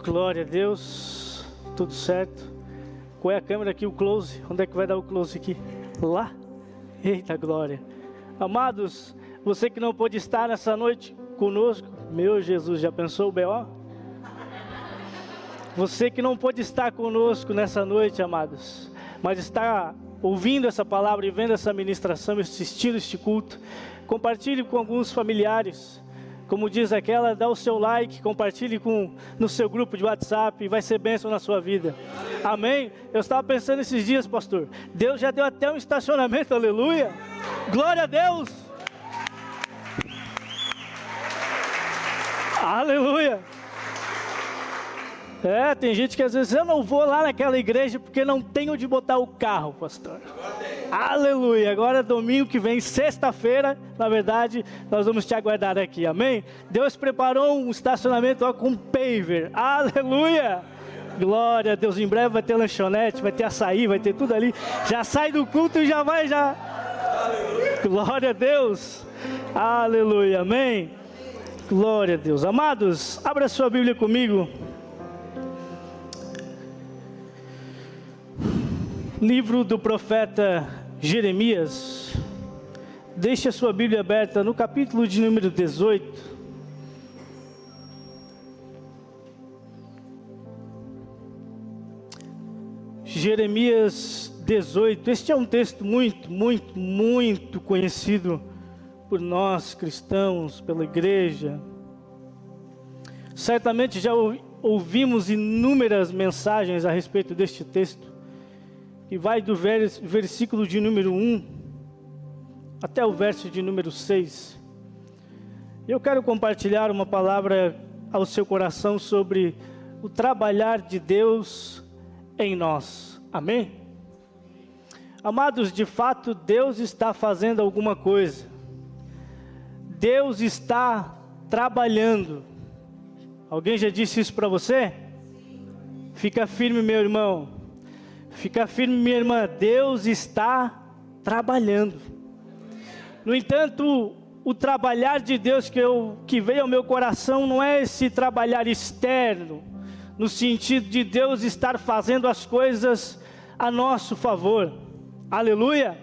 Glória a Deus, tudo certo. Qual é a câmera aqui, o close? Onde é que vai dar o close aqui? Lá? Eita glória. Amados, você que não pôde estar nessa noite conosco, meu Jesus, já pensou o B.O.? Você que não pôde estar conosco nessa noite, amados, mas está ouvindo essa palavra e vendo essa ministração, assistindo este culto, compartilhe com alguns familiares. Como diz aquela, dá o seu like, compartilhe no seu grupo de WhatsApp, vai ser bênção na sua vida. Amém? Eu estava pensando esses dias, pastor, Deus já deu até um estacionamento, aleluia. Glória a Deus. Aleluia. Tem gente que às vezes, eu não vou lá naquela igreja porque não tenho onde botar o carro, pastor. Aleluia, agora domingo que vem, sexta-feira, na verdade, nós vamos te aguardar aqui, amém? Deus preparou um estacionamento com paver, aleluia. Glória a Deus, em breve vai ter lanchonete, vai ter açaí, vai ter tudo ali. Já sai do culto e já vai, já. Glória a Deus, aleluia, amém? Glória a Deus. Amados, abra sua Bíblia comigo. Livro do profeta Jeremias. Deixe a sua Bíblia aberta no capítulo de número 18. Jeremias 18. Este é um texto muito conhecido por nós cristãos, pela igreja. Certamente já ouvimos inúmeras mensagens a respeito deste texto, que vai do versículo de número 1 até o verso de número 6. Eu quero compartilhar uma palavra ao seu coração sobre o trabalhar de Deus em nós. Amém? Amados, de fato, Deus está fazendo alguma coisa. Deus está trabalhando. Alguém já disse isso para você? Fica firme, meu irmão. Fica firme, minha irmã, Deus está trabalhando. No entanto, o trabalhar de Deus que veio ao meu coração não é esse trabalhar externo, no sentido de Deus estar fazendo as coisas a nosso favor. Aleluia!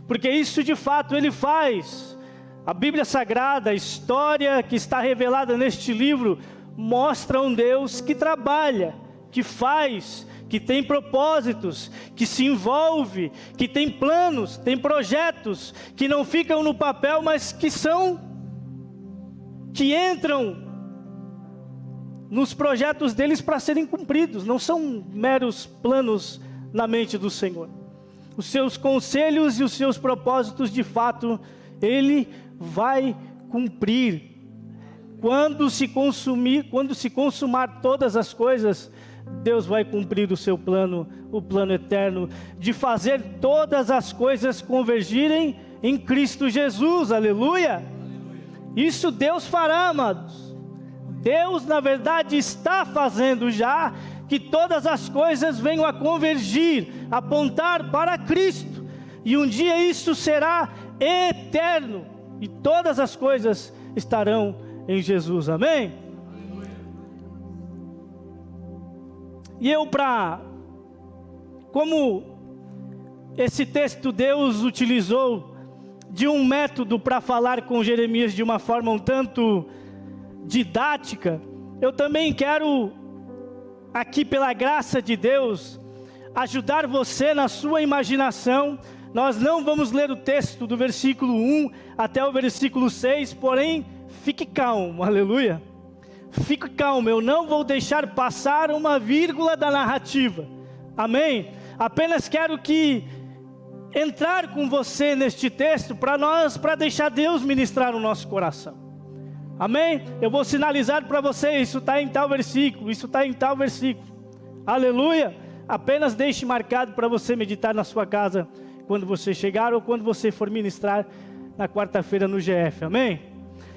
Porque isso de fato Ele faz. A Bíblia Sagrada, a história que está revelada neste livro, mostra um Deus que trabalha, que faz, que tem propósitos, que se envolve, que tem planos, tem projetos, que não ficam no papel, mas que entram nos projetos deles para serem cumpridos, não são meros planos na mente do Senhor. Os seus conselhos e os seus propósitos, de fato, Ele vai cumprir. Quando se consumar todas as coisas, Deus vai cumprir o seu plano, o plano eterno, de fazer todas as coisas convergirem em Cristo Jesus, aleluia. Isso Deus fará, amados. Deus, na verdade, está fazendo já, que todas as coisas venham a convergir, apontar para Cristo, e um dia isso será eterno, e todas as coisas estarão em Jesus, amém? E como esse texto Deus utilizou de um método para falar com Jeremias de uma forma um tanto didática, eu também quero, aqui pela graça de Deus, ajudar você na sua imaginação. Nós não vamos ler o texto do versículo 1 até o versículo 6, porém, fique calmo, aleluia. Fique calmo, eu não vou deixar passar uma vírgula da narrativa, amém? Apenas quero entrar com você neste texto, para deixar Deus ministrar o nosso coração, amém? Eu vou sinalizar para você, isso está em tal versículo, isso está em tal versículo, aleluia? Apenas deixe marcado para você meditar na sua casa, quando você chegar ou quando você for ministrar na quarta-feira no GF, amém?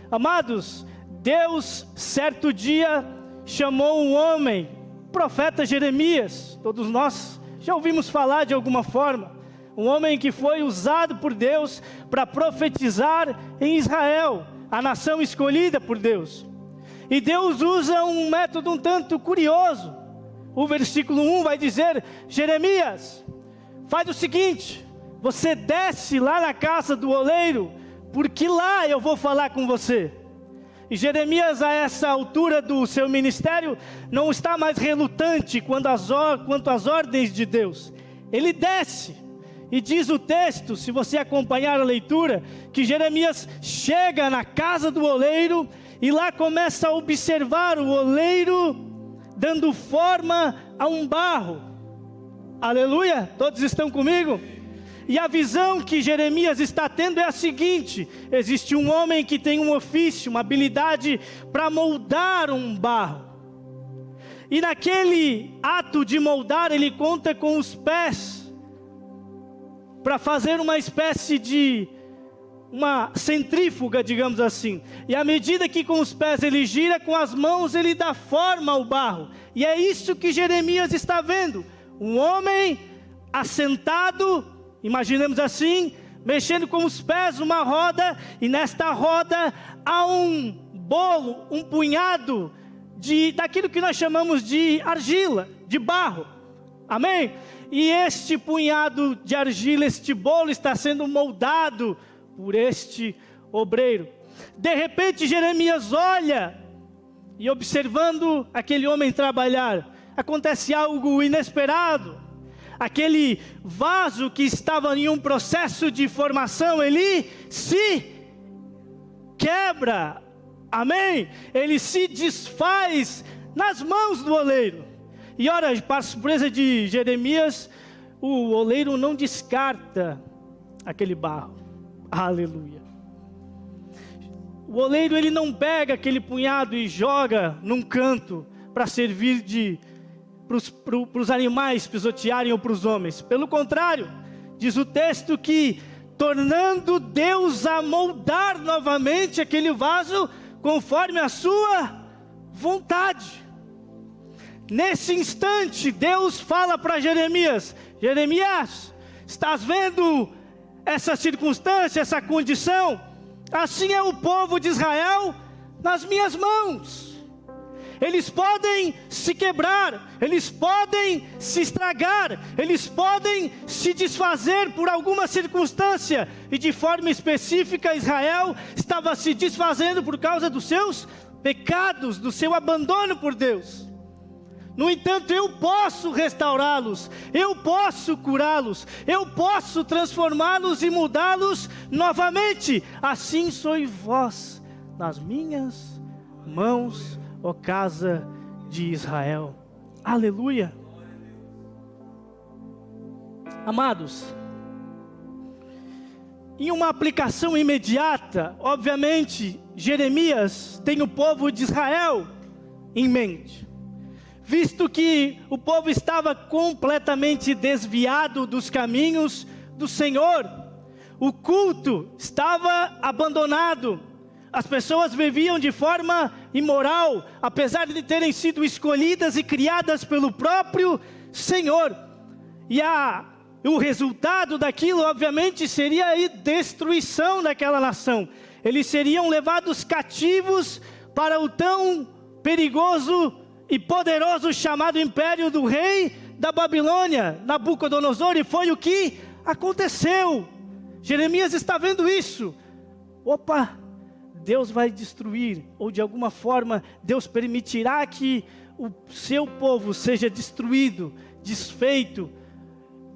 Amados, Deus, certo dia, chamou um homem, profeta Jeremias. Todos nós já ouvimos falar de alguma forma. Um homem que foi usado por Deus para profetizar em Israel, a nação escolhida por Deus. E Deus usa um método um tanto curioso. O versículo 1 vai dizer: Jeremias, faz o seguinte, você desce lá na casa do oleiro, porque lá eu vou falar com você. E Jeremias, a essa altura do seu ministério, não está mais relutante quanto às ordens de Deus. Ele desce, e diz o texto, se você acompanhar a leitura, que Jeremias chega na casa do oleiro, e lá começa a observar o oleiro dando forma a um barro. Aleluia, todos estão comigo? E a visão que Jeremias está tendo é a seguinte: existe um homem que tem um ofício, uma habilidade para moldar um barro. E naquele ato de moldar, ele conta com os pés, para fazer uma espécie de uma centrífuga, digamos assim. E à medida que com os pés ele gira, com as mãos ele dá forma ao barro. E é isso que Jeremias está vendo. Um homem assentado, imaginemos assim, mexendo com os pés uma roda, e nesta roda há um bolo, um punhado daquilo que nós chamamos de argila, de barro. Amém? E este punhado de argila, este bolo está sendo moldado por este obreiro. De repente Jeremias olha, e observando aquele homem trabalhar, acontece algo inesperado. Aquele vaso que estava em um processo de formação, ele se quebra. Amém? Ele se desfaz nas mãos do oleiro. E ora, para a surpresa de Jeremias, o oleiro não descarta aquele barro. Aleluia. O oleiro, ele não pega aquele punhado e joga num canto para servir para os animais pisotearem ou para os homens. Pelo contrário, diz o texto que tornando Deus a moldar novamente aquele vaso conforme a sua vontade. Nesse instante, Deus fala para Jeremias: Jeremias, estás vendo essa circunstância, essa condição? Assim é o povo de Israel nas minhas mãos. Eles podem se quebrar, eles podem se estragar, eles podem se desfazer por alguma circunstância. E de forma específica, Israel estava se desfazendo por causa dos seus pecados, do seu abandono por Deus. No entanto, eu posso restaurá-los, eu posso curá-los, eu posso transformá-los e mudá-los novamente. Assim sois vós nas minhas mãos, ó casa de Israel. Aleluia. Amados, em uma aplicação imediata, obviamente, Jeremias tem o povo de Israel em mente. Visto que o povo estava completamente desviado dos caminhos do Senhor, o culto estava abandonado, as pessoas viviam de forma imoral, apesar de terem sido escolhidas e criadas pelo próprio Senhor. E o resultado daquilo, obviamente, seria a destruição daquela nação. Eles seriam levados cativos para o tão perigoso e poderoso chamado império do rei da Babilônia, Nabucodonosor, e foi o que aconteceu. Jeremias está vendo isso. Opa, Deus vai destruir, ou de alguma forma Deus permitirá que o seu povo seja destruído, desfeito,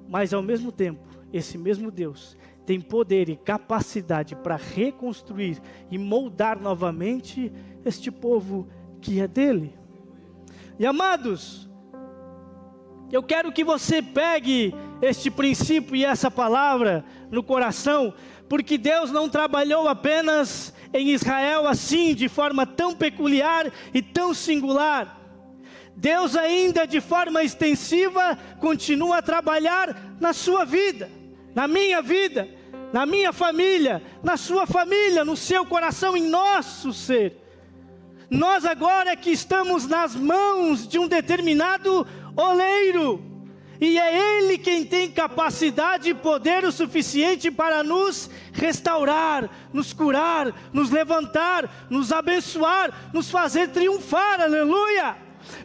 mas ao mesmo tempo, esse mesmo Deus tem poder e capacidade para reconstruir e moldar novamente este povo que é dele. E amados, eu quero que você pegue este princípio e essa palavra no coração, porque Deus não trabalhou apenas em Israel assim, de forma tão peculiar e tão singular. Deus ainda de forma extensiva continua a trabalhar na sua vida, na minha família, na sua família, no seu coração, em nosso ser. Nós agora que estamos nas mãos de um determinado oleiro, E é Ele quem tem capacidade e poder o suficiente para nos restaurar, nos curar, nos levantar, nos abençoar, nos fazer triunfar, aleluia!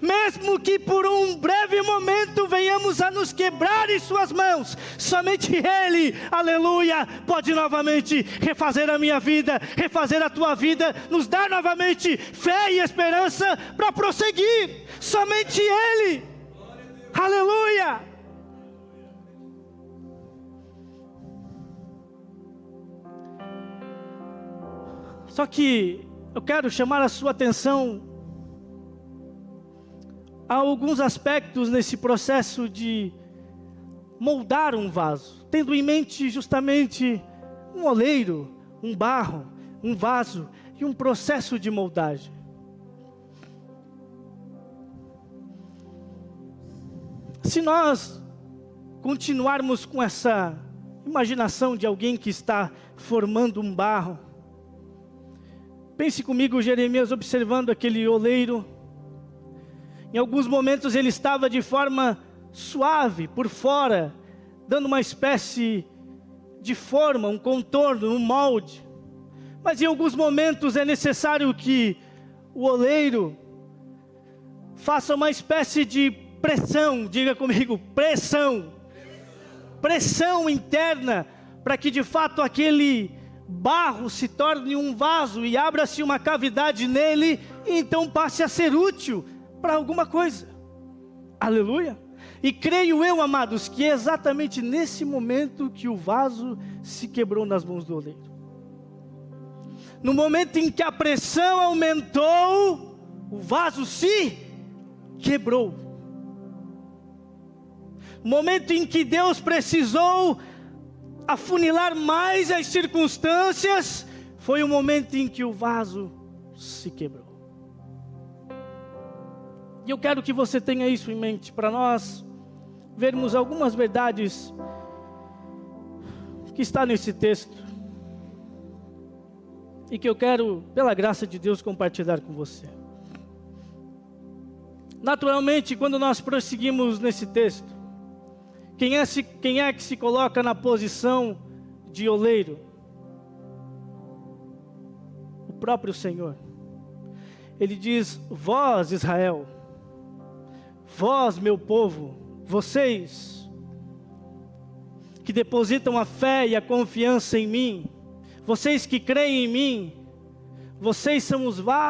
Mesmo que por um breve momento venhamos a nos quebrar em suas mãos, somente Ele, aleluia, pode novamente refazer a minha vida, refazer a tua vida, nos dar novamente fé e esperança para prosseguir, somente Ele, aleluia. Só que eu quero chamar a sua atenção há alguns aspectos nesse processo de moldar um vaso, tendo em mente justamente um oleiro, um barro, um vaso e um processo de moldagem. Se nós continuarmos com essa imaginação de alguém que está formando um barro, pense comigo, Jeremias, observando aquele oleiro. Em alguns momentos ele estava de forma suave por fora, dando uma espécie de forma, um contorno, um molde. Mas em alguns momentos é necessário que o oleiro faça uma espécie de pressão, diga comigo, pressão. Pressão interna, para que de fato aquele barro se torne um vaso e abra-se uma cavidade nele, e então passe a ser útil para alguma coisa, aleluia. E creio eu, amados, que é exatamente nesse momento que o vaso se quebrou nas mãos do oleiro. No momento em que a pressão aumentou, o vaso se quebrou. No momento em que Deus precisou afunilar mais as circunstâncias, foi o momento em que o vaso se quebrou. E eu quero que você tenha isso em mente, para nós vermos algumas verdades que está nesse texto, e que eu quero, pela graça de Deus, compartilhar com você. Naturalmente, quando nós prosseguimos nesse texto, quem é que se coloca na posição de oleiro? O próprio Senhor. Ele diz: vós, Israel, vós, meu povo, vocês que depositam a fé e a confiança em mim, vocês que creem em mim, vocês são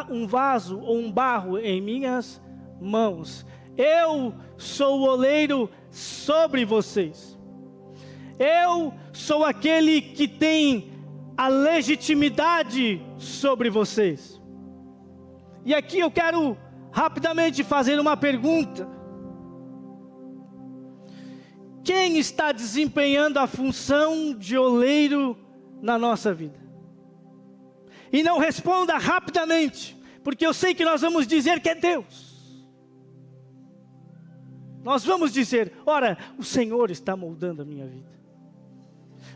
um vaso ou um barro em minhas mãos. Eu sou o oleiro sobre vocês. Eu sou aquele que tem a legitimidade sobre vocês. E aqui eu quero rapidamente fazer uma pergunta. Quem está desempenhando a função de oleiro na nossa vida? E não responda rapidamente, porque eu sei que nós vamos dizer que é Deus. Nós vamos dizer: ora, o Senhor está moldando a minha vida.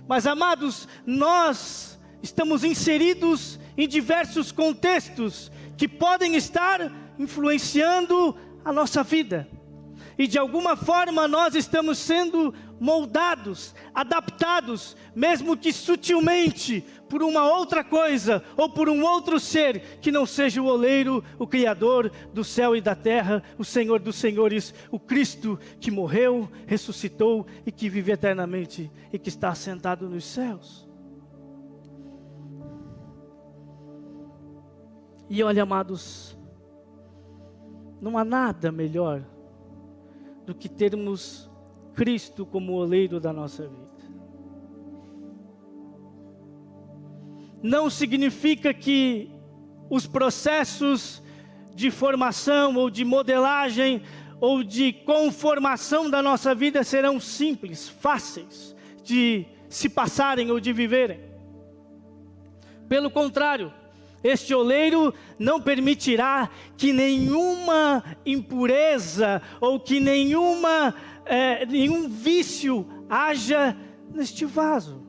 Mas, amados, nós estamos inseridos em diversos contextos que podem estar influenciando a nossa vida. E de alguma forma nós estamos sendo moldados, adaptados, mesmo que sutilmente, por uma outra coisa, ou por um outro ser, que não seja o oleiro, o Criador do céu e da terra, o Senhor dos senhores, o Cristo que morreu, ressuscitou e que vive eternamente e que está assentado nos céus. E olha, amados, não há nada melhor do que termos Cristo como oleiro da nossa vida. Não significa que os processos de formação ou de modelagem ou de conformação da nossa vida serão simples, fáceis de se passarem ou de viverem. Pelo contrário, este oleiro não permitirá que nenhuma impureza ou que nenhum vício haja neste vaso.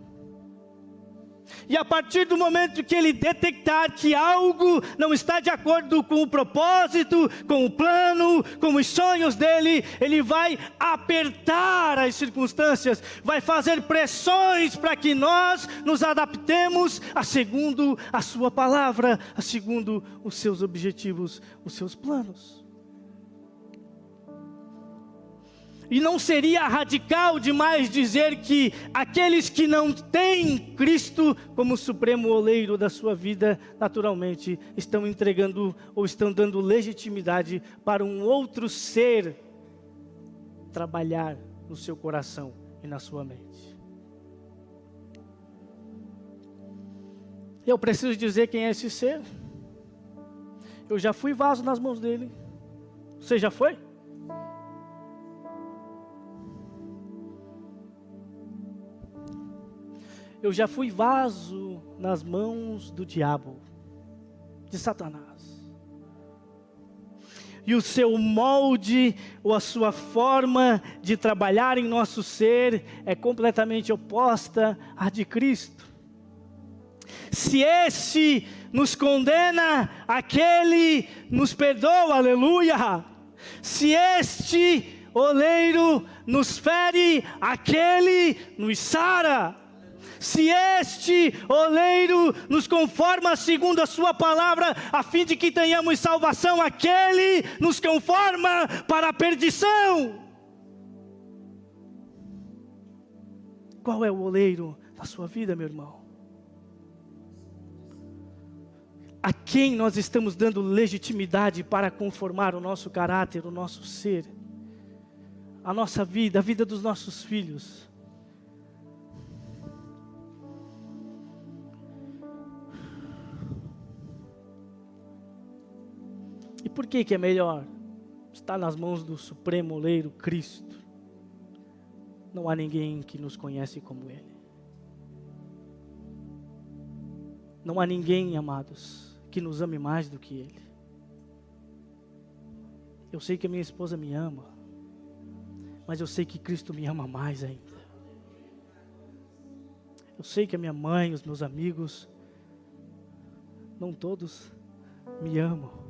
E a partir do momento que ele detectar que algo não está de acordo com o propósito, com o plano, com os sonhos dele, ele vai apertar as circunstâncias, vai fazer pressões para que nós nos adaptemos a segundo a sua palavra, a segundo os seus objetivos, os seus planos. E não seria radical demais dizer que aqueles que não têm Cristo como supremo oleiro da sua vida, naturalmente, estão entregando ou estão dando legitimidade para um outro ser trabalhar no seu coração e na sua mente. Eu preciso dizer quem é esse ser. Eu já fui vaso nas mãos dele. Você já foi? Eu já fui vaso nas mãos do diabo, de Satanás. E o seu molde, ou a sua forma de trabalhar em nosso ser, é completamente oposta à de Cristo. Se esse nos condena, aquele nos perdoa, aleluia. Se este oleiro nos fere, aquele nos sara. Se este oleiro nos conforma segundo a sua palavra, a fim de que tenhamos salvação, aquele nos conforma para a perdição. Qual é o oleiro da sua vida, meu irmão? A quem nós estamos dando legitimidade para conformar o nosso caráter, o nosso ser, a nossa vida, a vida dos nossos filhos? E por que é melhor estar nas mãos do supremo oleiro Cristo? Não há ninguém que nos conhece como Ele. Não há ninguém, amados, que nos ame mais do que Ele. Eu sei que a minha esposa me ama, mas eu sei que Cristo me ama mais ainda. Eu sei que a minha mãe, os meus amigos, não todos me amam.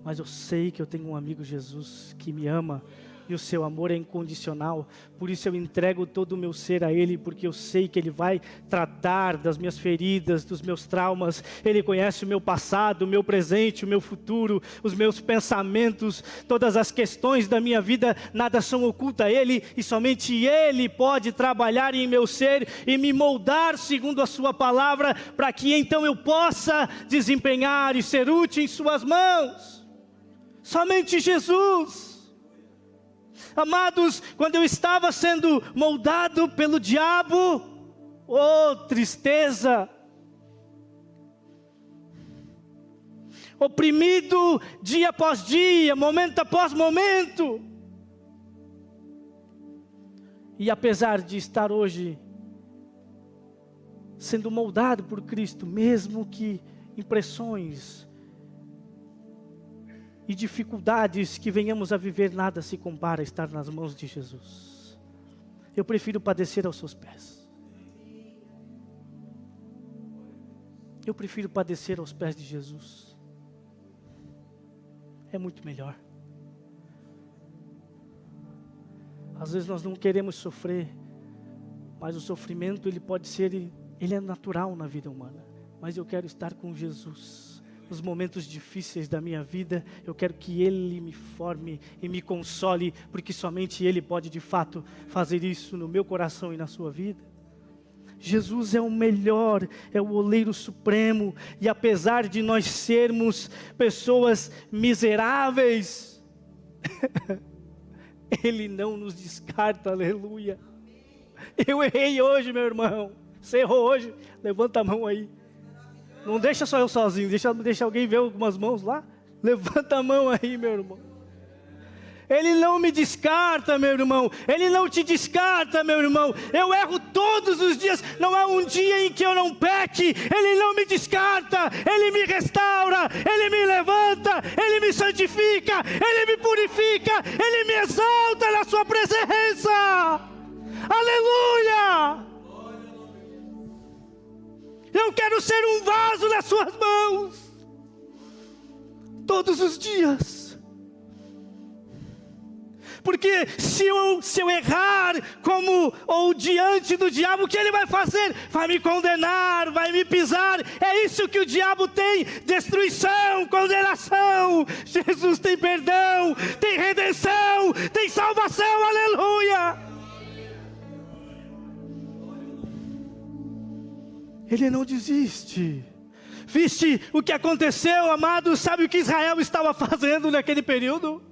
Mas eu sei que eu tenho um amigo Jesus que me ama e o seu amor é incondicional. Por isso eu entrego todo o meu ser a Ele, porque eu sei que Ele vai tratar das minhas feridas, dos meus traumas. Ele conhece o meu passado, o meu presente, o meu futuro, os meus pensamentos, todas as questões da minha vida, nada são ocultas a Ele, e somente Ele pode trabalhar em meu ser e me moldar segundo a sua palavra, para que então eu possa desempenhar e ser útil em suas mãos. Somente Jesus. Amados, quando eu estava sendo moldado pelo diabo, oh tristeza, oprimido dia após dia, momento após momento, e apesar de estar hoje sendo moldado por Cristo, mesmo que impressões e dificuldades que venhamos a viver, nada se compara a estar nas mãos de Jesus. Eu prefiro padecer aos seus pés. Eu prefiro padecer aos pés de Jesus. É muito melhor. Às vezes nós não queremos sofrer, mas o sofrimento ele pode ser, ele é natural na vida humana. Mas eu quero estar com Jesus. Nos momentos difíceis da minha vida, eu quero que Ele me forme e me console, porque somente Ele pode de fato fazer isso no meu coração e na sua vida. Jesus é o melhor, é o oleiro supremo, e apesar de nós sermos pessoas miseráveis, Ele não nos descarta, aleluia. Eu errei hoje, meu irmão. Você errou hoje? Levanta a mão aí. Não deixa só eu sozinho, deixa alguém ver algumas mãos lá. Levanta a mão aí, meu irmão. Ele não me descarta, meu irmão. Ele não te descarta, meu irmão. Eu erro todos os dias. Não há um dia em que eu não peque. Ele não me descarta. Ele me restaura. Ele me levanta. Ele me santifica. Ele me purifica. Ele me exalta na sua presença. Aleluia! Eu quero ser um vaso nas suas mãos. Todos os dias. Porque se eu errar ou diante do diabo, o que ele vai fazer? Vai me condenar, vai me pisar. É isso que o diabo tem: destruição, condenação. Jesus tem perdão, tem redenção, tem salvação, aleluia. Ele não desiste. Viste o que aconteceu, amados? Sabe o que Israel estava fazendo naquele período?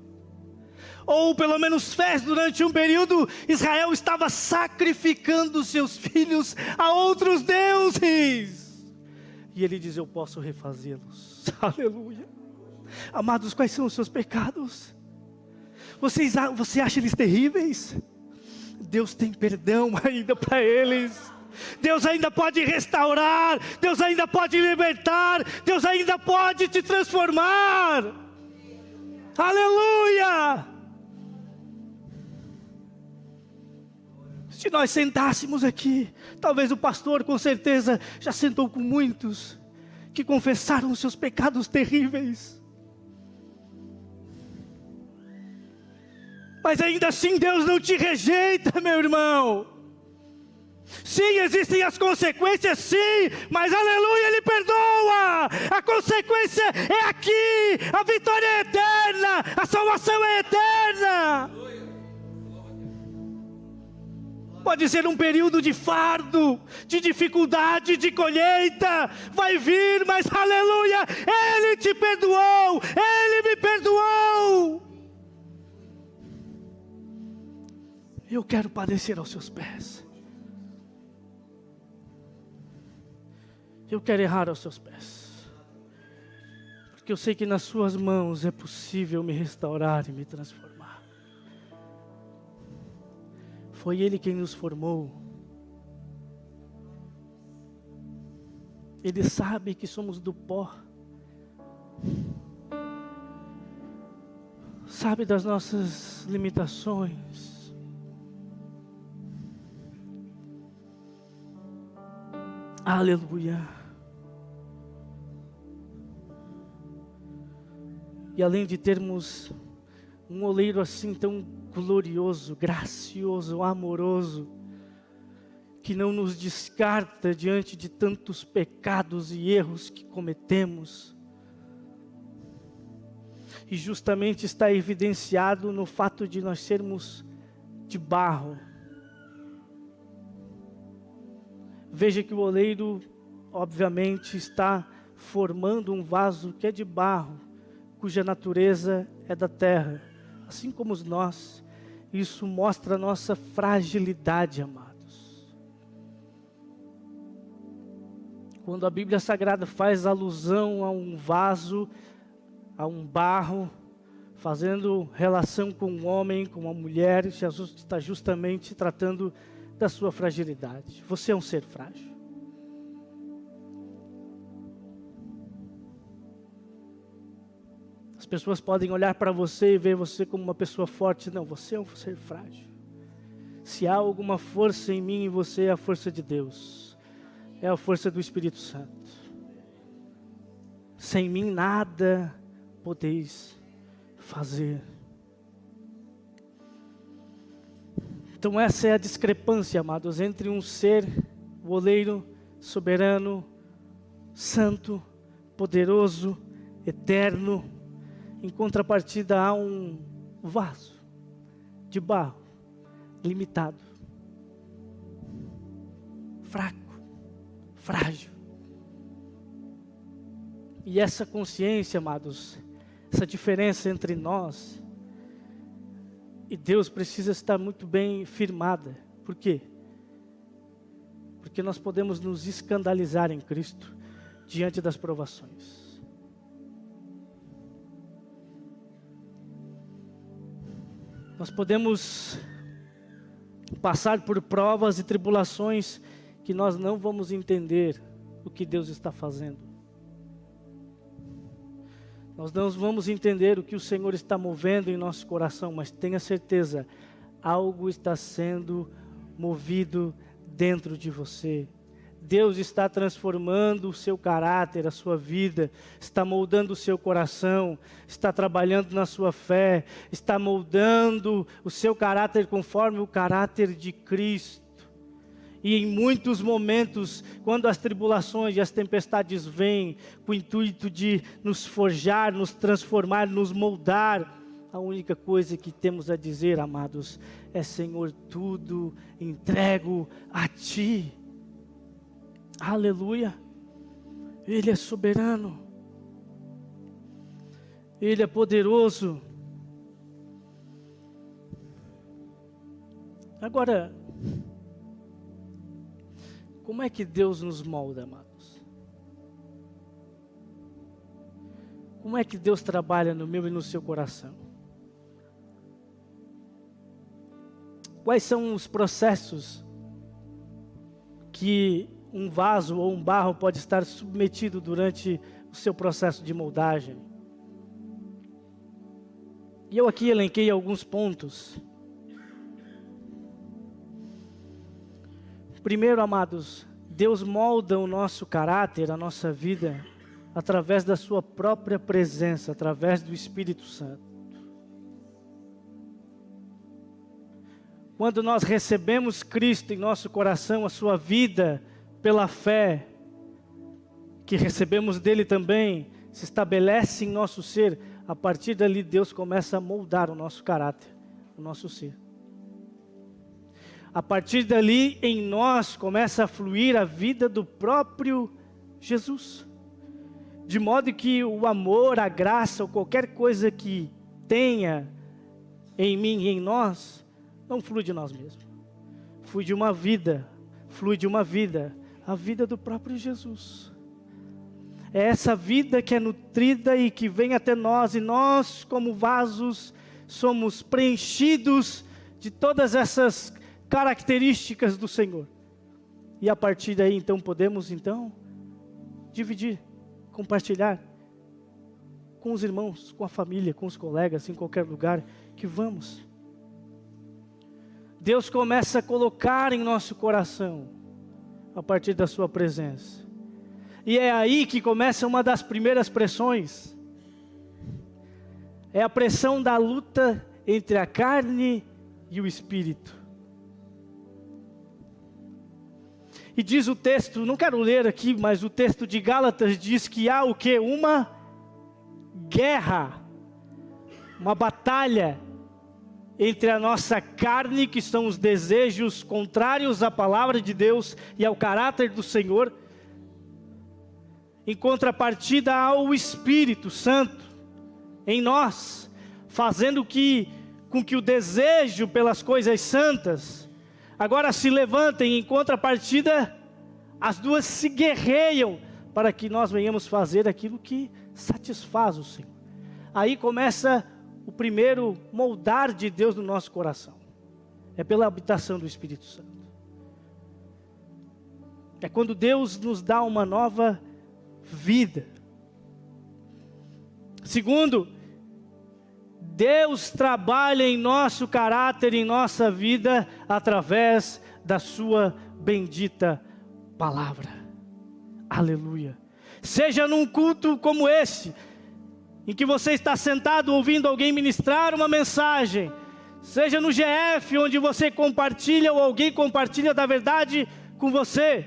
Ou pelo menos fez durante um período. Israel estava sacrificando seus filhos a outros deuses. E ele diz: eu posso refazê-los. Aleluia. Amados, quais são os seus pecados? Você acha eles terríveis? Deus tem perdão ainda para eles. Deus ainda pode restaurar. Deus ainda pode libertar. Deus ainda pode te transformar. Aleluia. Se nós sentássemos aqui, talvez o pastor com certeza já sentou com muitos que confessaram os seus pecados terríveis. Mas ainda assim Deus não te rejeita, meu irmão. Sim, existem as consequências, sim, mas aleluia, Ele perdoa. A consequência é aqui, a vitória é eterna, a salvação é eterna. Pode ser um período de fardo, de dificuldade, de colheita. Vai vir, mas aleluia, Ele te perdoou, Ele me perdoou. Eu quero padecer aos seus pés. Eu quero errar aos seus pés. Porque eu sei que nas suas mãos é possível me restaurar e me transformar. Foi Ele quem nos formou. Ele sabe que somos do pó. Sabe das nossas limitações. Aleluia. E além de termos um oleiro assim tão glorioso, gracioso, amoroso, que não nos descarta diante de tantos pecados e erros que cometemos, e justamente está evidenciado no fato de nós sermos de barro. Veja que o oleiro, obviamente, está formando um vaso que é de barro, cuja natureza é da terra, assim como nós. Isso mostra a nossa fragilidade, amados. Quando a Bíblia Sagrada faz alusão a um vaso, a um barro, fazendo relação com um homem, com uma mulher, Jesus está justamente tratando da sua fragilidade. Você é um ser frágil. As pessoas podem olhar para você e ver você como uma pessoa forte. Não, você é um ser frágil. Se há alguma força em mim e você, é a força de Deus. É a força do Espírito Santo. Sem mim nada podeis fazer. Então essa é a discrepância, amados, entre um ser, o oleiro, soberano, santo, poderoso, eterno. Em contrapartida há um vaso de barro, limitado, fraco, frágil. E essa consciência, amados, essa diferença entre nós e Deus precisa estar muito bem firmada. Por quê? Porque nós podemos nos escandalizar em Cristo diante das provações. Nós podemos passar por provas e tribulações que nós não vamos entender o que Deus está fazendo. Nós não vamos entender o que o Senhor está movendo em nosso coração, mas tenha certeza, algo está sendo movido dentro de você, Deus está transformando o seu caráter, a sua vida, está moldando o seu coração, está trabalhando na sua fé, está moldando o seu caráter conforme o caráter de Cristo. E em muitos momentos, quando as tribulações e as tempestades vêm, com o intuito de nos forjar, nos transformar, nos moldar, a única coisa que temos a dizer, amados, é: Senhor, tudo entrego a Ti. Aleluia. Ele é soberano. Ele é poderoso. Agora, como é que Deus nos molda, amados? Como é que Deus trabalha no meu e no seu coração? Quais são os processos que um vaso ou um barro pode estar submetido durante o seu processo de moldagem? E eu aqui elenquei alguns pontos. Primeiro, amados, Deus molda o nosso caráter, a nossa vida, através da sua própria presença, através do Espírito Santo. Quando nós recebemos Cristo em nosso coração, a sua vida, pela fé que recebemos dele também, se estabelece em nosso ser. A partir dali, Deus começa a moldar o nosso caráter, o nosso ser. A partir dali, em nós, começa a fluir a vida do próprio Jesus. De modo que o amor, a graça, ou qualquer coisa que tenha em mim e em nós, não flui de nós mesmos. Flui de uma vida, a vida do próprio Jesus. É essa vida que é nutrida e que vem até nós, e nós, como vasos, somos preenchidos de todas essas características do Senhor. E a partir daí, então, podemos, dividir, compartilhar com os irmãos, com a família, com os colegas, em qualquer lugar que vamos. Deus começa a colocar em nosso coração, a partir da sua presença. E é aí que começa uma das primeiras pressões. É a pressão da luta entre a carne e o espírito. E diz o texto, não quero ler aqui, mas o texto de Gálatas diz que há o quê? Uma guerra, uma batalha entre a nossa carne, que são os desejos contrários à palavra de Deus e ao caráter do Senhor, em contrapartida ao Espírito Santo em nós, fazendo com que o desejo pelas coisas santas agora se levantem. Em contrapartida, as duas se guerreiam para que nós venhamos fazer aquilo que satisfaz o Senhor. Aí começa o primeiro moldar de Deus no nosso coração. É pela habitação do Espírito Santo. É quando Deus nos dá uma nova vida. Segundo, Deus trabalha em nosso caráter, em nossa vida, através da sua bendita palavra. Aleluia. Seja num culto como esse, em que você está sentado ouvindo alguém ministrar uma mensagem, seja no GF, onde você compartilha ou alguém compartilha da verdade com você,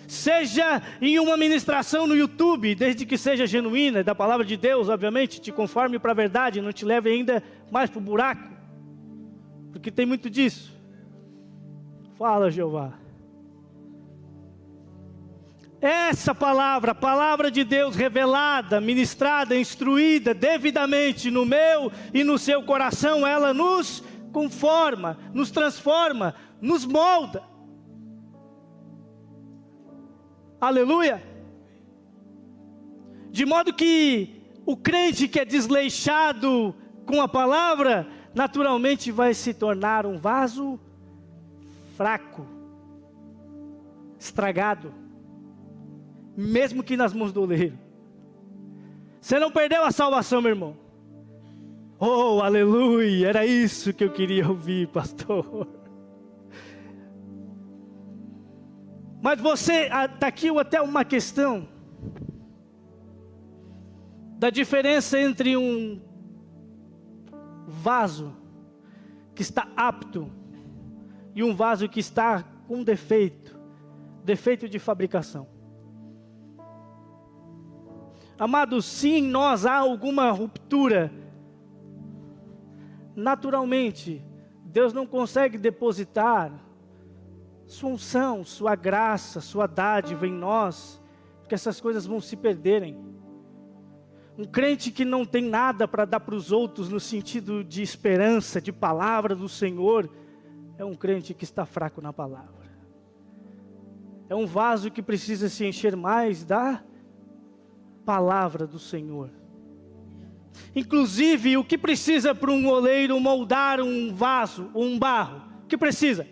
seja em uma ministração no YouTube, desde que seja genuína, da palavra de Deus, obviamente, te conforme para a verdade, não te leve ainda mais para o buraco, porque tem muito disso. Fala, Jeová. Essa palavra, a palavra de Deus revelada, ministrada, instruída devidamente no meu e no seu coração, ela nos conforma, nos transforma, nos molda. Aleluia. De modo que o crente que é desleixado com a palavra, naturalmente vai se tornar um vaso fraco, estragado, mesmo que nas mãos do oleiro. Você não perdeu a salvação, meu irmão. Oh, aleluia, era isso que eu queria ouvir, pastor. Mas você, está aqui até uma questão da diferença entre um vaso que está apto e um vaso que está com defeito de fabricação. Amados, se em nós há alguma ruptura, naturalmente, Deus não consegue depositar sua unção, sua graça, sua dádiva em nós, porque essas coisas vão se perderem. Um crente que não tem nada para dar para os outros no sentido de esperança, de palavra do Senhor, é um crente que está fraco na palavra. É um vaso que precisa se encher mais da palavra do Senhor. Inclusive, o que precisa para um oleiro moldar um vaso, um barro? O que precisa?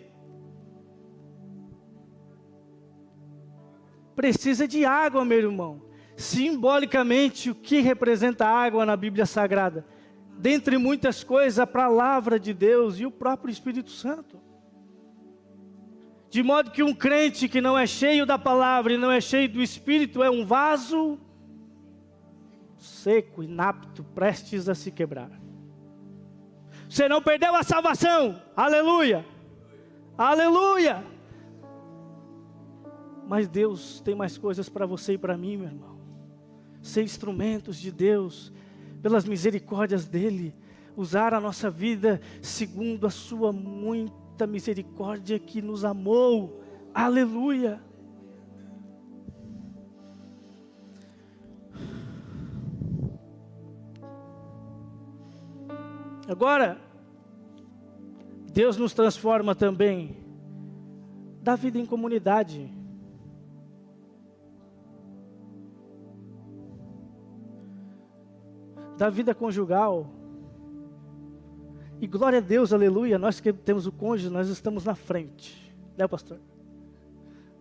Precisa de água, meu irmão. Simbolicamente, o que representa a água na Bíblia Sagrada? Dentre muitas coisas, a palavra de Deus e o próprio Espírito Santo. De modo que um crente que não é cheio da palavra e não é cheio do Espírito é um vaso seco, inapto, prestes a se quebrar. Você não perdeu a salvação, aleluia, aleluia. Mas Deus tem mais coisas para você e para mim, meu irmão. Ser instrumentos de Deus, pelas misericórdias dEle, usar a nossa vida segundo a sua muita misericórdia que nos amou, aleluia. Agora, Deus nos transforma também da vida em comunidade. Da vida conjugal. E glória a Deus, aleluia, nós que temos o cônjuge, nós estamos na frente. Né, pastor?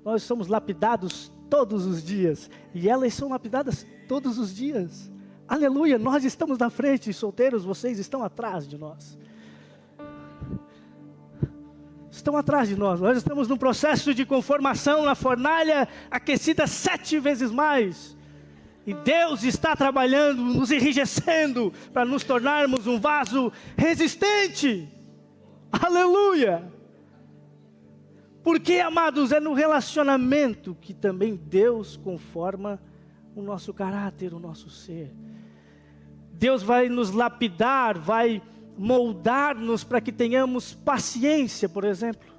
Nós somos lapidados todos os dias. E elas são lapidadas todos os dias. Aleluia, nós estamos na frente, solteiros, vocês estão atrás de nós. Estão atrás de nós. Nós estamos num processo de conformação na fornalha aquecida 7 vezes mais. E Deus está trabalhando, nos enrijecendo, para nos tornarmos um vaso resistente. Aleluia! Porque, amados, é no relacionamento que também Deus conforma o nosso caráter, o nosso ser. Deus vai nos lapidar, vai moldar-nos para que tenhamos paciência, por exemplo.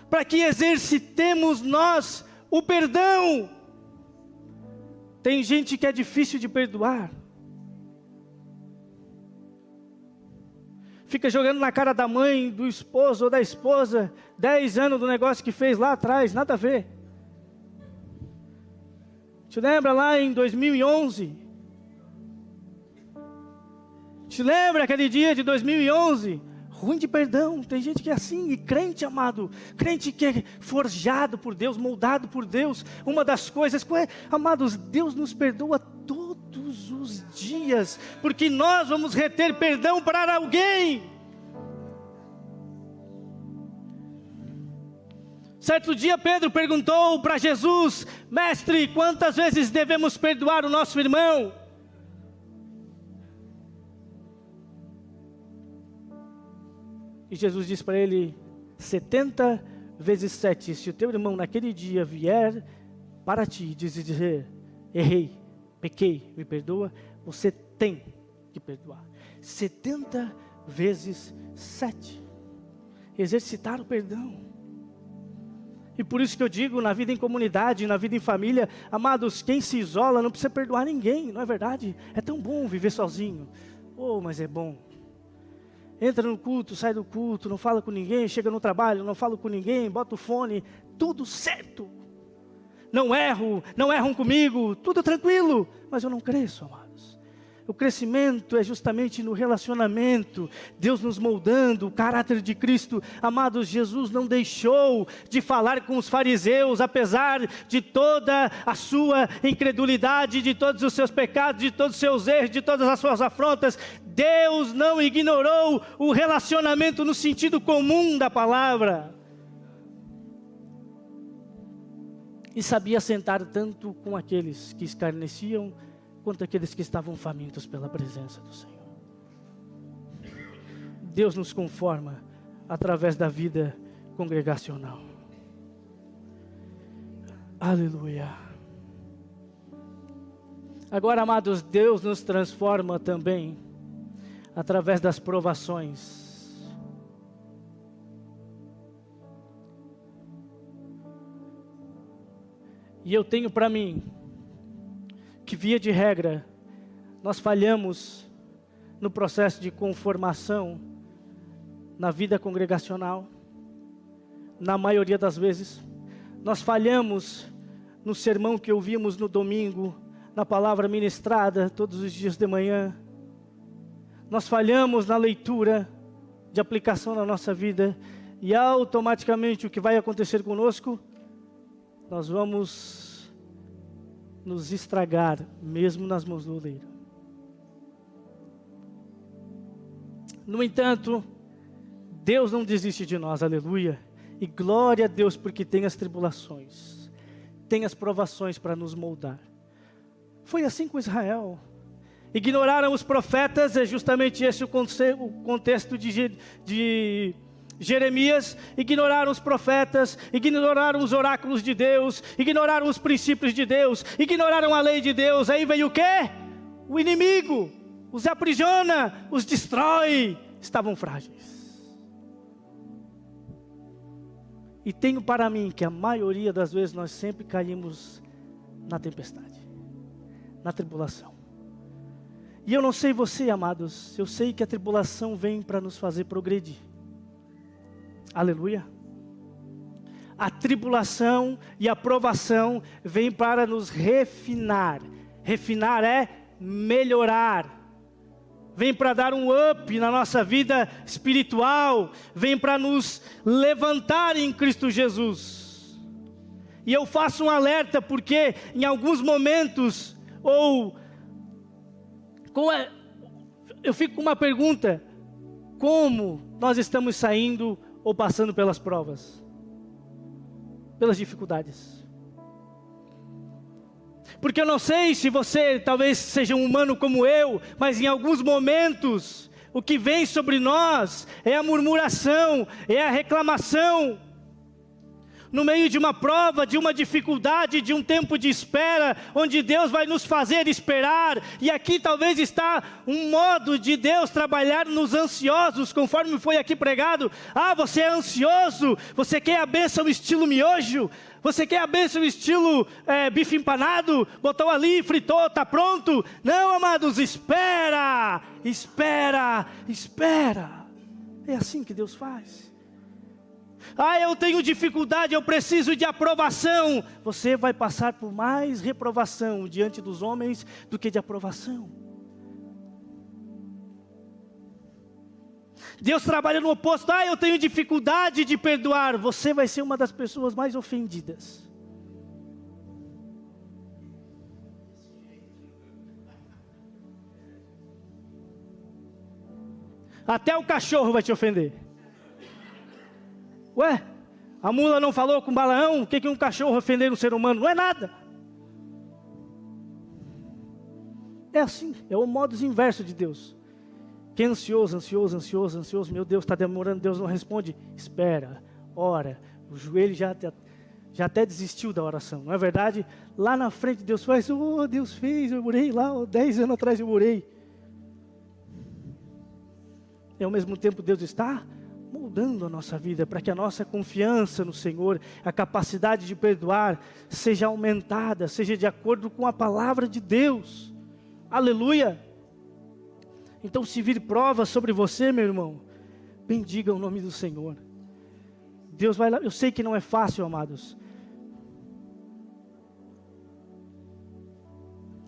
Para que exercitemos nós o perdão. Tem gente que é difícil de perdoar. Fica jogando na cara da mãe, do esposo ou da esposa, 10 anos do negócio que fez lá atrás, nada a ver. Te lembra lá em 2011? Te lembra aquele dia de 2011? Ruim de perdão, tem gente que é assim, e crente, amado, crente que é forjado por Deus, moldado por Deus, uma das coisas, amados, Deus nos perdoa todos os dias, porque nós vamos reter perdão para alguém. Certo dia Pedro perguntou para Jesus: mestre, quantas vezes devemos perdoar o nosso irmão? E Jesus disse para ele: 70 vezes 7. Se o teu irmão naquele dia vier para ti e dizer: errei, pequei, me perdoa, você tem que perdoar. 70 vezes 7. Exercitar o perdão. E por isso que eu digo, na vida em comunidade, na vida em família, amados, quem se isola não precisa perdoar ninguém, não é verdade? É tão bom viver sozinho. Oh, mas é bom. Entra no culto, sai do culto, não fala com ninguém, chega no trabalho, não fala com ninguém, bota o fone, tudo certo. Não erram comigo, tudo tranquilo, mas eu não cresço, amados. O crescimento é justamente no relacionamento, Deus nos moldando, o caráter de Cristo. Amados, Jesus não deixou de falar com os fariseus, apesar de toda a sua incredulidade, de todos os seus pecados, de todos os seus erros, de todas as suas afrontas. Deus não ignorou o relacionamento no sentido comum da palavra. E sabia sentar tanto com aqueles que escarneciam, quanto aqueles que estavam famintos pela presença do Senhor. Deus nos conforma através da vida congregacional. Aleluia. Agora, amados, Deus nos transforma também através das provações. E eu tenho para mim que, via de regra, nós falhamos no processo de conformação na vida congregacional. Na maioria das vezes, nós falhamos no sermão que ouvimos no domingo, na palavra ministrada todos os dias de manhã. Nós falhamos na leitura de aplicação na nossa vida, e automaticamente o que vai acontecer conosco? Nós vamos nos estragar, mesmo nas mãos do oleiro. No entanto, Deus não desiste de nós, aleluia. E glória a Deus, porque tem as tribulações, tem as provações para nos moldar. Foi assim com Israel. Ignoraram os profetas, é justamente esse o contexto de Jeremias. Ignoraram os profetas, ignoraram os oráculos de Deus, ignoraram os princípios de Deus, ignoraram a lei de Deus. Aí veio o quê? O inimigo os aprisiona, os destrói. Estavam frágeis. E tenho para mim que a maioria das vezes nós sempre caímos na tempestade, na tribulação. E eu não sei você, amados, eu sei que a tribulação vem para nos fazer progredir. Aleluia. A tribulação e a provação vem para nos refinar. Refinar é melhorar. Vem para dar um up na nossa vida espiritual. Vem para nos levantar em Cristo Jesus. E eu faço um alerta porque em alguns momentos, eu fico com uma pergunta: como nós estamos saindo ou passando pelas provas, pelas dificuldades? Porque eu não sei se você talvez seja um humano como eu, mas em alguns momentos o que vem sobre nós é a murmuração, é a reclamação. No meio de uma prova, de uma dificuldade, de um tempo de espera, onde Deus vai nos fazer esperar. E aqui talvez está um modo de Deus trabalhar nos ansiosos, conforme foi aqui pregado. Ah, você é ansioso? Você quer a bênção estilo miojo? Você quer a bênção estilo bife empanado? Botou ali, fritou, está pronto? Não, amados, espera, espera, espera. É assim que Deus faz. Ah, eu tenho dificuldade, eu preciso de aprovação. Você vai passar por mais reprovação diante dos homens do que de aprovação. Deus trabalha no oposto. Ah, eu tenho dificuldade de perdoar. Você vai ser uma das pessoas mais ofendidas. Até o cachorro vai te ofender. Ué, a mula não falou com Balaão? O que um cachorro ofender um ser humano? Não é nada. É assim, é o modus inverso de Deus. Quem é ansioso, ansioso, ansioso, ansioso, meu Deus, está demorando, Deus não responde. Espera, ora, o joelho já até desistiu da oração, não é verdade? Lá na frente Deus faz, oh, Deus fez, eu orei lá, 10 anos atrás eu orei. E ao mesmo tempo Deus está moldando a nossa vida, para que a nossa confiança no Senhor, a capacidade de perdoar, seja aumentada, seja de acordo com a palavra de Deus. Aleluia! Então, se vir prova sobre você, meu irmão, bendiga o nome do Senhor. Deus vai lá, eu sei que não é fácil, amados.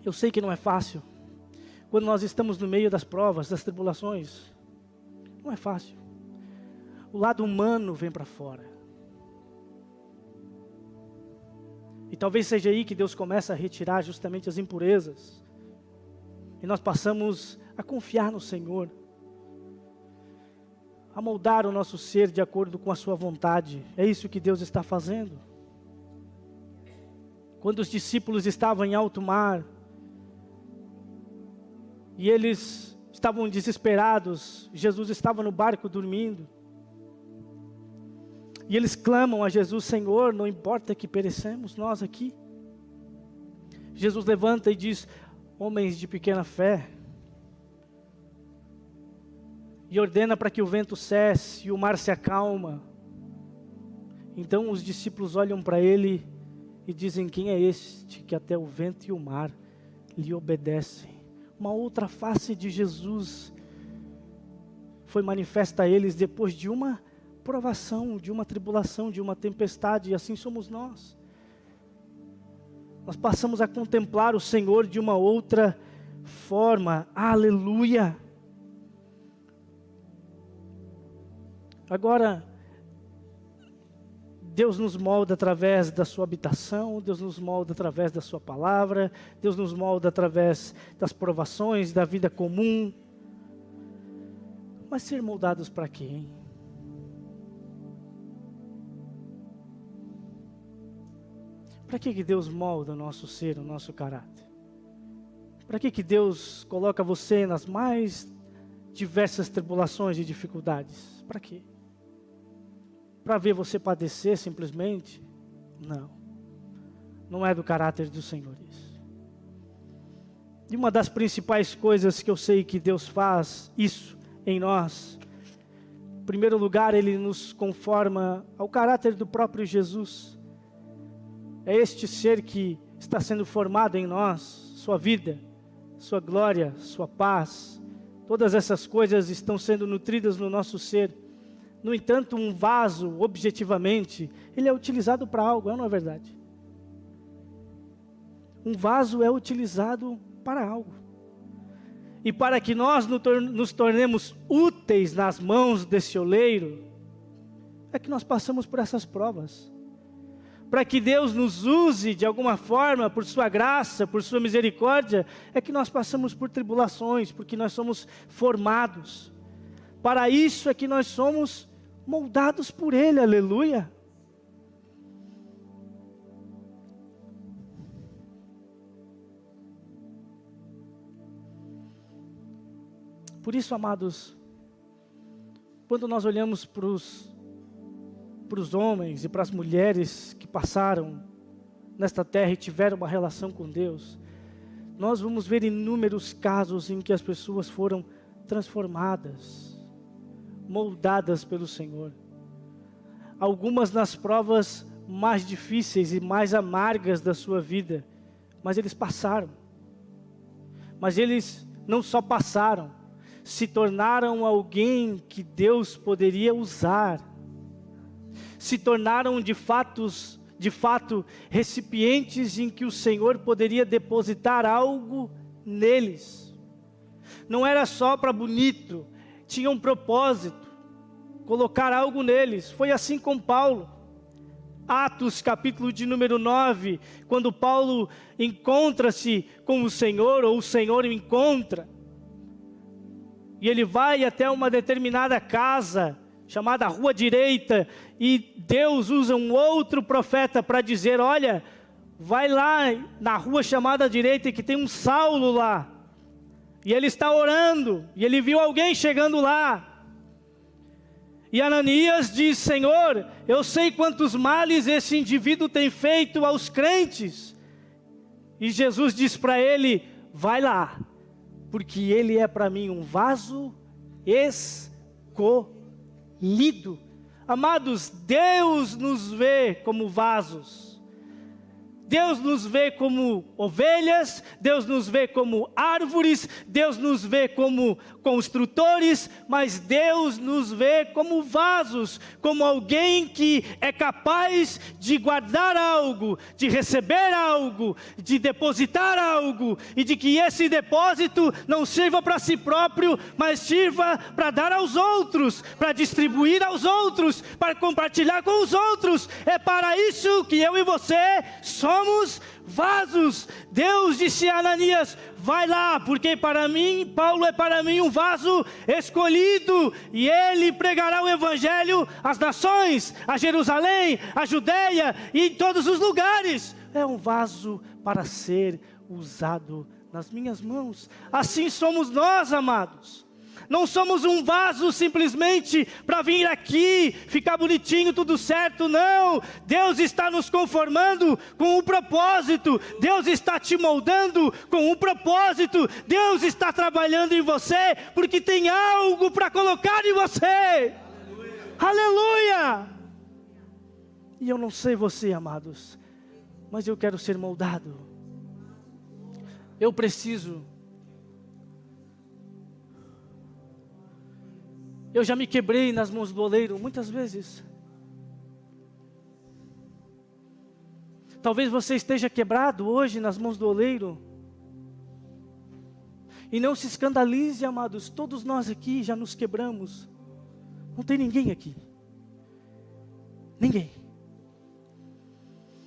Eu sei que não é fácil. Quando nós estamos no meio das provas, das tribulações, não é fácil. O lado humano vem para fora. E talvez seja aí que Deus começa a retirar justamente as impurezas. E nós passamos a confiar no Senhor, a moldar o nosso ser de acordo com a sua vontade. É isso que Deus está fazendo. quando os discípulos estavam em alto mar, e eles estavam desesperados, Jesus estava no barco dormindo, e eles clamam a Jesus: Senhor, não importa que perecemos nós aqui. Jesus levanta e diz: homens de pequena fé, e ordena para que o vento cesse e o mar se acalma. Então os discípulos olham para ele e dizem: quem é este que até o vento e o mar lhe obedecem? Uma outra face de Jesus foi manifesta a eles depois de uma provação, de uma tribulação, de uma tempestade, e assim somos nós. Nós passamos a contemplar o Senhor de uma outra forma. Aleluia! Agora, Deus nos molda através da sua habitação, Deus nos molda através da sua palavra, Deus nos molda através das provações, da vida comum. Mas ser moldados para quê, hein? Para que Deus molda o nosso ser, o nosso caráter? Para que Deus coloca você nas mais diversas tribulações e dificuldades? Para quê? Para ver você padecer simplesmente? Não. Não é do caráter do Senhor isso. E uma das principais coisas que eu sei que Deus faz isso em nós, em primeiro lugar, Ele nos conforma ao caráter do próprio Jesus. É este ser que está sendo formado em nós, sua vida, sua glória, sua paz. Todas essas coisas estão sendo nutridas no nosso ser. No entanto, um vaso, objetivamente, ele é utilizado para algo, não é verdade? Um vaso é utilizado para algo. E para que nós nos tornemos úteis nas mãos desse oleiro, é que nós passamos por essas provas. Para que Deus nos use de alguma forma, por sua graça, por sua misericórdia, é que nós passamos por tribulações, porque nós somos formados. Para isso é que nós somos moldados por Ele, aleluia. Por isso, amados, quando nós olhamos para os homens e para as mulheres que passaram nesta terra e tiveram uma relação com Deus, nós vamos ver inúmeros casos em que as pessoas foram transformadas, moldadas pelo Senhor. Algumas nas provas mais difíceis e mais amargas da sua vida, mas eles passaram. Mas eles não só passaram, se tornaram alguém que Deus poderia usar. Se tornaram de fato recipientes em que o Senhor poderia depositar algo neles. Não era só para bonito, tinha um propósito, colocar algo neles. Foi assim com Paulo. Atos capítulo de número 9, quando Paulo encontra-se com o Senhor, ou o Senhor o encontra, e ele vai até uma determinada casa, chamada Rua Direita, e Deus usa um outro profeta para dizer: olha, vai lá na rua chamada Direita, que tem um Saulo lá, e ele está orando, e ele viu alguém chegando lá, e Ananias diz: Senhor, eu sei quantos males esse indivíduo tem feito aos crentes, e Jesus diz para ele: vai lá, porque ele é para mim um vaso escolhido. Amados, Deus nos vê como vasos. Deus nos vê como ovelhas, Deus nos vê como árvores, Deus nos vê como construtores, mas Deus nos vê como vasos, como alguém que é capaz de guardar algo, de receber algo, de depositar algo, e de que esse depósito não sirva para si próprio, mas sirva para dar aos outros, para distribuir aos outros, para compartilhar com os outros. É para isso que eu e você somos vasos. Deus disse a Ananias: vai lá, porque para mim, Paulo é para mim um vaso escolhido, e ele pregará o evangelho às nações, a Jerusalém, a Judeia e em todos os lugares. é um vaso para ser usado nas minhas mãos. Assim somos nós, amados. Não somos um vaso simplesmente para vir aqui, ficar bonitinho, tudo certo, não. Deus está nos conformando com um propósito. Deus está te moldando com um propósito. Deus está trabalhando em você, porque tem algo para colocar em você. Aleluia! Aleluia! E eu não sei você, amados, mas eu quero ser moldado. Eu preciso. Eu já me quebrei nas mãos do oleiro muitas vezes. Talvez você esteja quebrado hoje nas mãos do oleiro. E não se escandalize, amados, todos nós aqui já nos quebramos. Não tem ninguém aqui. Ninguém.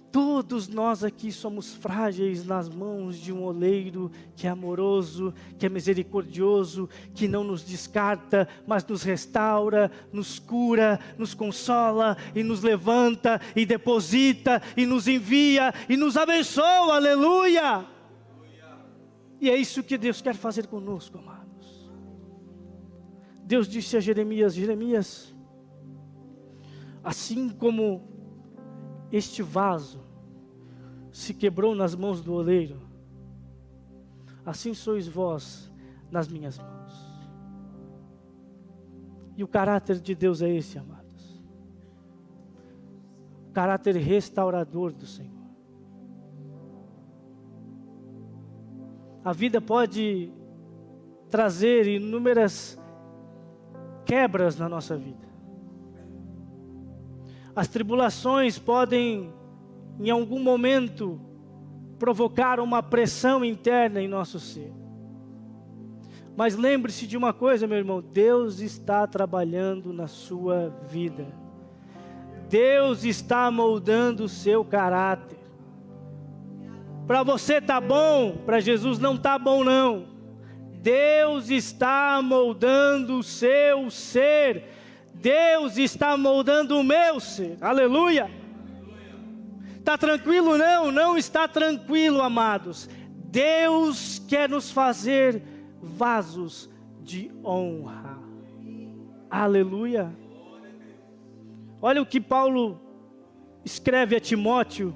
Todos nós aqui somos frágeis nas mãos de um oleiro que é amoroso, que é misericordioso, que não nos descarta, mas nos restaura, nos cura, nos consola e nos levanta e deposita e nos envia e nos abençoa, aleluia! E é isso que Deus quer fazer conosco, amados. Deus disse a Jeremias: Jeremias, assim como este vaso se quebrou nas mãos do oleiro, assim sois vós nas minhas mãos. E o caráter de Deus é esse, amados. O caráter restaurador do Senhor. A vida pode trazer inúmeras quebras na nossa vida. As tribulações podem, em algum momento, provocar uma pressão interna em nosso ser. Mas lembre-se de uma coisa, meu irmão: Deus está trabalhando na sua vida. Deus está moldando o seu caráter. Para você tá bom, para Jesus não tá bom não. Deus está moldando o seu ser. Deus está moldando o meu ser. Aleluia! Está tranquilo? Não, não está tranquilo, amados. Deus quer nos fazer vasos de honra. Aleluia! Olha o que Paulo escreve a Timóteo.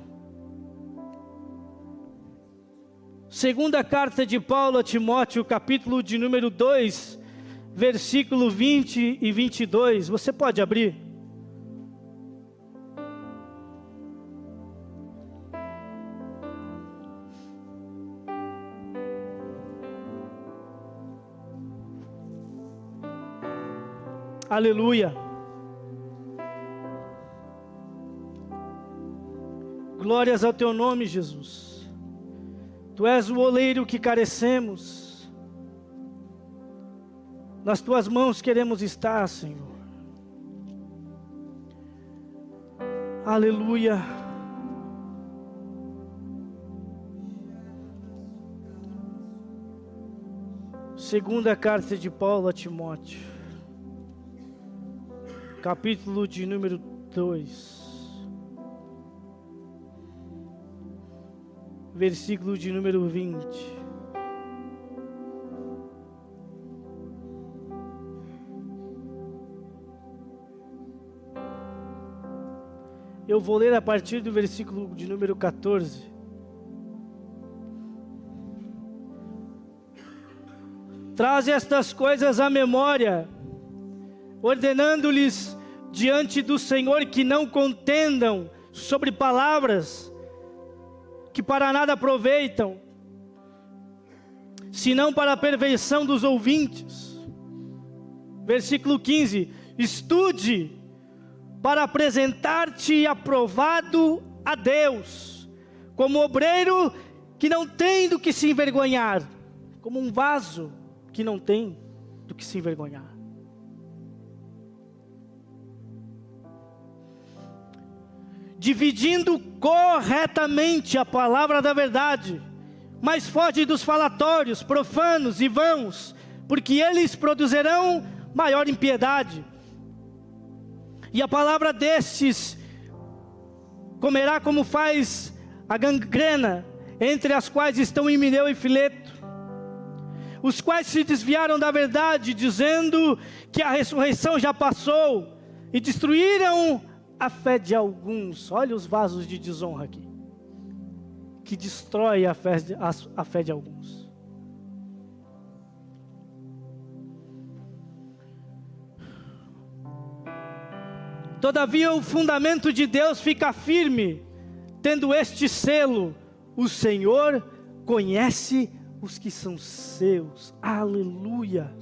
Segunda carta de Paulo a Timóteo, capítulo de número 2, versículo 20 e 22. Você pode abrir? Aleluia. Glórias ao teu nome, Jesus. Tu és o oleiro que carecemos. Nas tuas mãos queremos estar, Senhor. Aleluia. Segunda carta de Paulo a Timóteo, capítulo de número 2, versículo de número 20. Eu vou ler a partir do versículo de número 14. Traze estas coisas à memória, ordenando-lhes diante do Senhor que não contendam sobre palavras que para nada aproveitam, senão para a perversão dos ouvintes. Versículo 15: estude para apresentar-te aprovado a Deus, como obreiro que não tem do que se envergonhar, como um vaso que não tem do que se envergonhar. Dividindo corretamente a palavra da verdade, mas foge dos falatórios profanos e vãos, porque eles produzirão maior impiedade. E a palavra destes comerá como faz a gangrena, entre as quais estão Himeneu e Fileto, os quais se desviaram da verdade, dizendo que a ressurreição já passou, e destruíram a fé de alguns. Olha os vasos de desonra aqui, que destrói a fé de alguns. Todavia o fundamento de Deus fica firme, tendo este selo: o Senhor conhece os que são seus. Aleluia!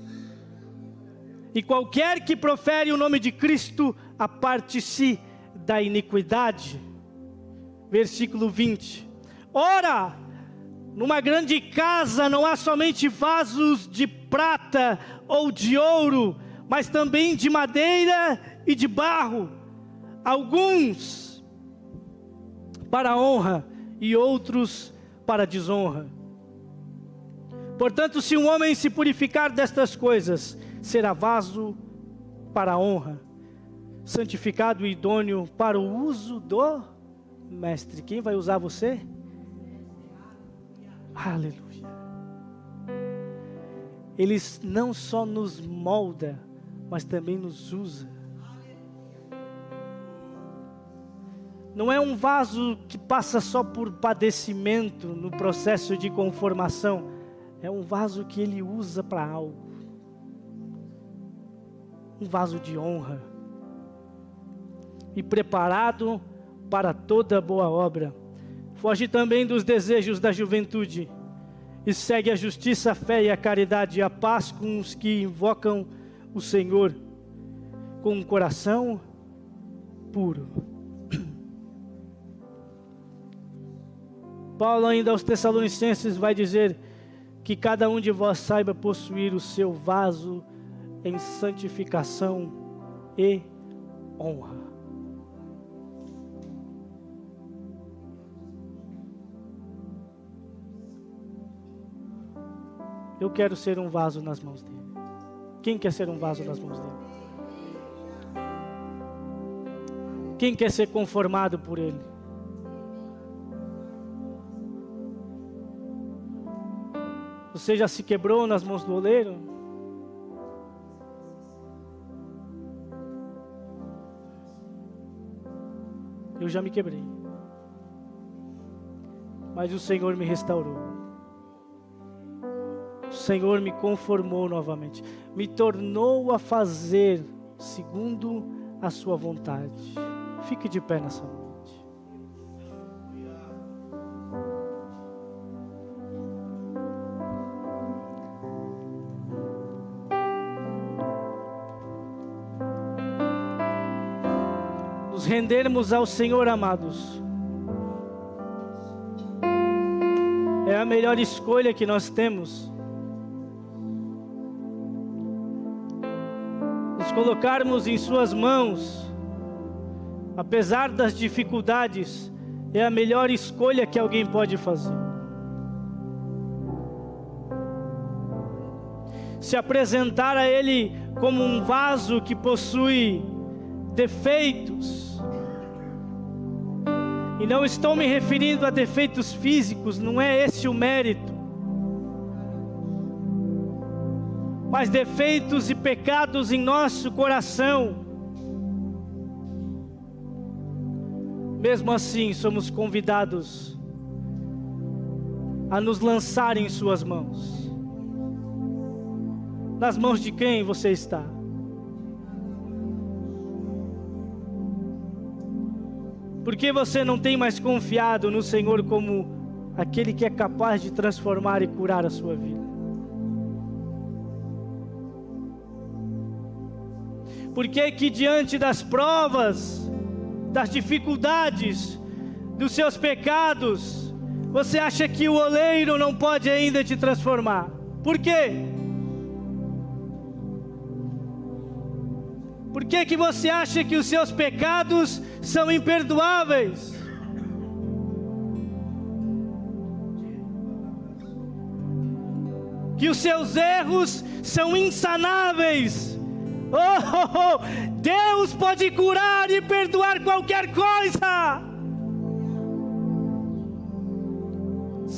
E qualquer que profere o nome de Cristo, aparte-se da iniquidade. Versículo 20. Ora, numa grande casa não há somente vasos de prata ou de ouro, mas também de madeira e de barro, alguns para honra e outros para desonra. Portanto, se um homem se purificar destas coisas, será vaso para honra, santificado e idôneo para o uso do mestre. Quem vai usar você? Aleluia. Ele não só nos molda, mas também nos usa. Não é um vaso que passa só por padecimento no processo de conformação. É um vaso que Ele usa para algo. Um vaso de honra. E preparado para toda boa obra. Foge também dos desejos da juventude. E segue a justiça, a fé e a caridade e a paz com os que invocam o Senhor com um coração puro. Paulo ainda aos Tessalonicenses vai dizer que cada um de vós saiba possuir o seu vaso em santificação e honra. Eu quero ser um vaso nas mãos dele. Quem quer ser um vaso nas mãos dele? Quem quer ser conformado por ele? Você já se quebrou nas mãos do oleiro? Eu já me quebrei. Mas o Senhor me restaurou. O Senhor me conformou novamente. Me tornou a fazer segundo a sua vontade. Fique de pé nessa noite. Nos rendermos ao Senhor, amados, é a melhor escolha que nós temos. Nos colocarmos em suas mãos, apesar das dificuldades, é a melhor escolha que alguém pode fazer. Se apresentar a Ele como um vaso que possui defeitos, e não estou me referindo a defeitos físicos, não é esse o mérito, mas defeitos e pecados em nosso coração. Mesmo assim, somos convidados a nos lançar em suas mãos. Nas mãos de quem você está? Por que você não tem mais confiado no Senhor como aquele que é capaz de transformar e curar a sua vida? Por que que diante das provas, das dificuldades, dos seus pecados, você acha que o oleiro não pode ainda te transformar? Por quê? Por que que você acha que os seus pecados são imperdoáveis? Que os seus erros são insanáveis? Deus pode curar e perdoar qualquer coisa.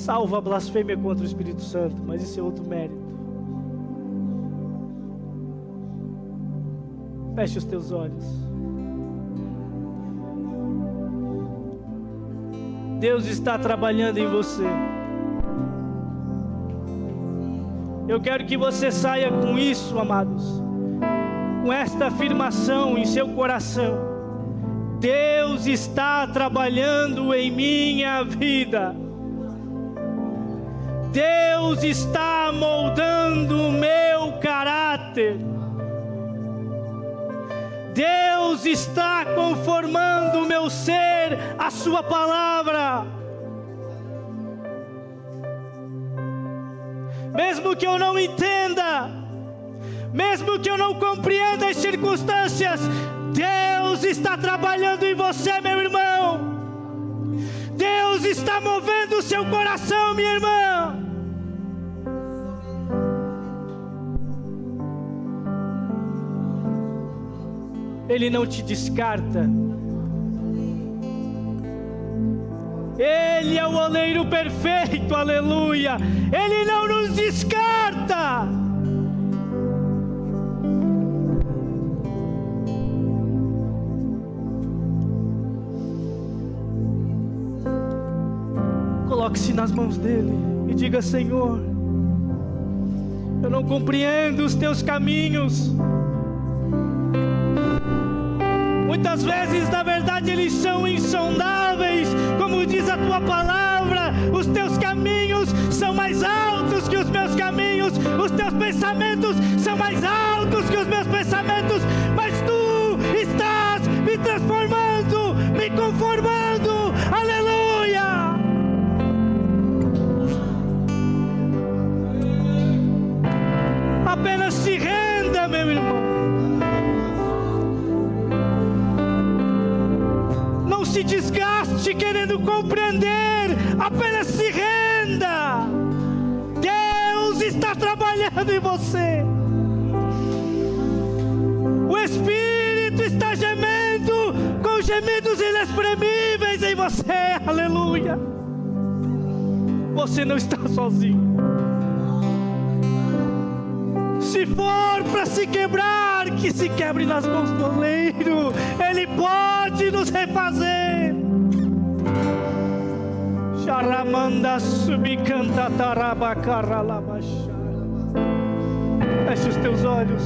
salva a blasfêmia contra o Espírito Santo, mas isso é outro mérito. Feche os teus olhos. Deus está trabalhando em você. Eu quero que você saia com isso, amados, com esta afirmação em seu coração: Deus está trabalhando em minha vida. Deus está moldando o meu caráter. Deus está conformando o meu ser à sua palavra. Mesmo que eu não entenda, mesmo que eu não compreenda as circunstâncias, Deus está trabalhando em você, meu irmão. Deus está movendo o seu coração, minha irmã. Ele não te descarta. Ele é o oleiro perfeito, aleluia. Ele não nos descarta. Coloque-se nas mãos dele e diga: Senhor, eu não compreendo os teus caminhos. Muitas vezes, na verdade, eles são insondáveis, como diz a tua palavra. Os teus caminhos são mais altos que os meus caminhos, os teus pensamentos são mais altos que os meus pensamentos, mas tu estás me transformando, me conformando, aleluia. Apenas se renda, meu irmão. Não se desgaste querendo compreender, apenas se renda. Deus está trabalhando em você. O Espírito está gemendo com gemidos inexprimíveis em você, aleluia. Você não está sozinho. Se for para se quebrar, que se quebre nas mãos do oleiro. Ele pode nos refazer. Charamanda subicanta tarabacaralabaxa. Feche os teus olhos.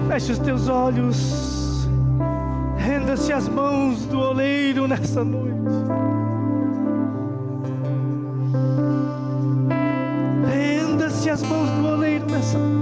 Feche os teus olhos. Renda-se às mãos do oleiro nessa noite. Renda-se às mãos do oleiro nessa noite.